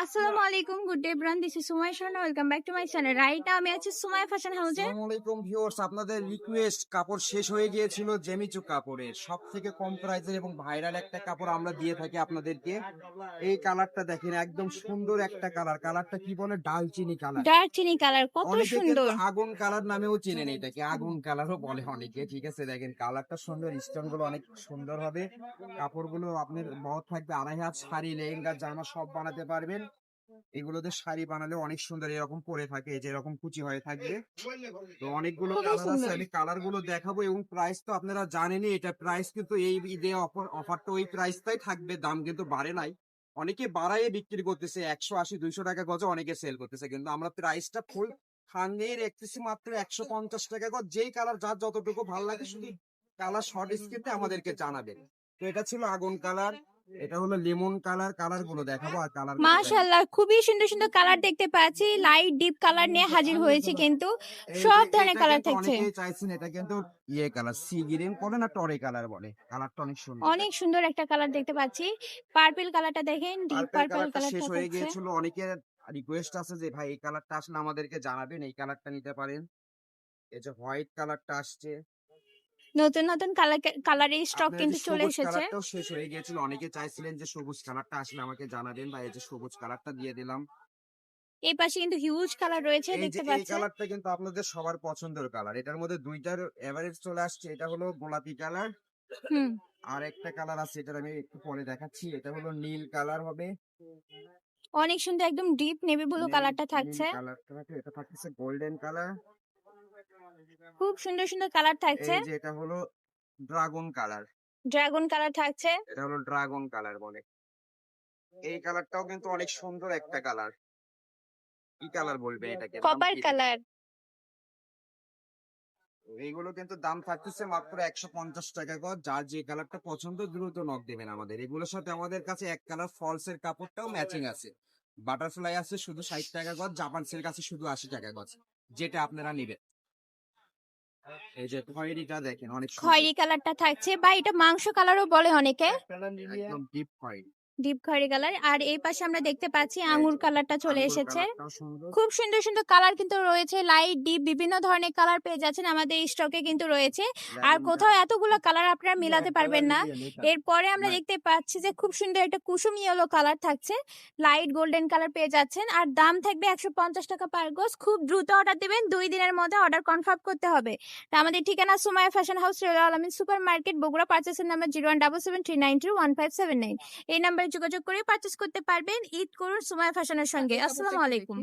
আসসালামু আলাইকুম, good day everyone, this is Sumaiya Shahana, welcome back to my channel. Right now আমি আছি সুমাইয়া ফ্যাশন হাউসে। আসসালামু আলাইকুম ভিউয়ার্স, আপনাদের রিকোয়েস্ট কাপড় শেষ হয়ে গিয়েছিল জেমিচু কাপড়ের সব থেকে কম প্রাইসের এবং ভাইরাল একটা কাপড় আমরা দিয়ে থাকি আপনাদেরকে। এই কালারটা দেখেন, একদম সুন্দর একটা কালার। কালারটা কি বলে? ডালচিনি কালার। দারচিনি কালার, কত অনেকে কিন্তু সুন্দর। আগুন কালার নামেও চেনেন এটাকে, আগুন কালারও বলে অনেকে। ঠিক আছে, দেখেন কালারটা সুন্দর, স্টোন গুলো অনেক সুন্দর হবে। কাপড়গুলো আপনার বহর থাকবে, 2.5 হাত। শাড়ি, লেহেঙ্গা, জামা সব বানাতে পারবেন। এগুলোতে শাড়ি বানালে অনেক সুন্দর এরকম পরে থাকে, এই যে এরকম কুচি হয়ে থাকবে। তো অনেকগুলো খুবই কালার আছে, সুন্দর। আমি কালার গুলো দেখাবো। এবং প্রাইস তো আপনারা জানেনই, এটা প্রাইস কিন্তু এই ঈদে অফারটা ওই প্রাইসটাই থাকবে, দাম কিন্তু বাড়ে নাই। অনেকে বাড়াইয়ে বিক্রি করতেছে, 180-200 টাকা গজে অনেকে সেল করতেছে, কিন্তু আমরা প্রাইসটা ফুল খানিয়ে রাখতেছি মাত্র 150 টাকা গজ। যেই কালার যার যতটুকু ভালো লাগে শুধু কালার শর্ট স্ক্রিপ্টে আমাদেরকে জানাবেন। তো এটা ছিল আগুন কালার, এটা হলো লেমন কালার। কালার গুলো দেখাবো আর কালার গুলো দেখাবো। মাশাআল্লাহ, খুবই সুন্দর সুন্দর কালার দেখতে পাচ্ছি। লাইট ডিপ কালার নিয়ে হাজির হয়েছে, কিন্তু এই সব যে ধরনের এটা কালার কিন্তু থাকছে। অনেকেই চাইছেন, এটা কিন্তু ইয়ে কালার, সি গ্রিন বলে না, টরে কালার বলে। কালারটা অনেক সুন্দর। অনেক সুন্দর একটা কালার দেখতে পাচ্ছি। পার্পল কালারটা দেখেন, ডিপ পার্পল পার্পল কালারটা শেষ কালারটা হয়ে থাকছে। গিয়েছিল, অনেকের রিকোয়েস্ট আছে যে ভাই এই কালারটা আসলে আমাদেরকে জানাবেন, এই কালারটা নিতে পারেন। এই যে হোয়াইট কালারটা আসছে। নতুন নতুন কালারের স্টক আপনার এই যে কিন্তু চলে সবুজ এসেছে। কালারটাও শেষ হয়ে গিয়েছিল, অনেকে চাইছিলেন যে সবুজ কালারটা আসলে আমাকে জানাবেন, বা এই যে সবুজ কালারটা দিয়ে দিলাম। এই পাশে কিন্তু হিউজ কালার রয়েছে, এই যে দেখতে এই পাচ্ছেন। কালারটা কিন্তু আপনাদের সবার পছন্দের কালার। এটার মধ্যে দুইটার এভারেজ চলে আসছে। এটা হলো গোলাপি কালার, হুম। আর একটা কালার আছে, এটা আমি একটু পরে দেখাচ্ছি। এটা হলো নীল কালার হবে। অনেক সুন্দর, একদম ডিপ নেভি ব্লু নীল কালারটা নীল থাকছে। কালারটা থাকে, এটা থাকতেছে গোল্ডেন কালার। খুব সুন্দর সুন্দর কালার থাকছে। এই যে এটা হলো ড্রাগন কালার। ড্রাগন কালার থাকছে। এটা হলো ড্রাগন কালার বলে। এই কালারটাও কিন্তু অনেক সুন্দর একটা কালার। কি কালার বলবে এটাকে, নাম কপার কি দিবে? কালার। এইগুলো কিন্তু দাম থাকতেছে মাত্র 150 টাকা গজ। যার যে কালারটা পছন্দ দ্রুত নক দেবেন আমাদের। এগুলোর সাথে আমাদের কাছে এক কালার ফলস এর কাপড়টাও ম্যাচিং আছে। বাটারফ্লাই আছে শুধু 60 টাকা গজ, জাপান সিল্ক আছে শুধু 80 টাকা গজ, যেটা আপনারা নিবেন। এই যে খয়েরিটা দেখেন, অনেক সুন্দর, খয়েরি কালারটা থাকছে, বা এটা মাংস কালারও বলে অনেকে। একদম ডিপ খয়েরি। ডিপ খয়েরি কালার। আর এই পাশে আমরা দেখতে পাচ্ছি এই আঙ্গুর যে কালারটা চলে আঙ্গুর এসেছে। কালারটাও সুন্দর। খুব সুন্দর সুন্দর কালার কিন্তু রয়েছে, লাইট ডিপ বিভিন্ন ধরনের কালার পেয়ে যাচ্ছেন আমাদের স্টকে কিন্তু রয়েছে। আর ল্যাভেন্ডার। কোথাও এতগুলো কালার আপনারা মিলাতে পারবেন না। এরপরে আমরা দেখতে পাচ্ছি যে খুব সুন্দর একটা কুসুম ইয়েলো কালার থাকছে, লাইট গোল্ডেন কালার পেয়ে যাচ্ছেন। আর দাম থাকবে 150 টাকা পার গজ। খুব দ্রুত অর্ডার দিবেন, 2 দিনের মধ্যে অর্ডার কনফার্ম করতে হবে। তা আমাদের ঠিকানা সুমাইয়া ফ্যাশন হাউস, রেলওয়ে আলামিন সুপার মার্কেট, বগুড়া। পার্চেসের নাম্বার 0177392157 এই নাম্বারে যোগাযোগ করে পার্চেস করতে পারবেন। ঈদ করুন সুমাইয়া ফ্যাশনের সঙ্গে। আসসালামু আলাইকুম।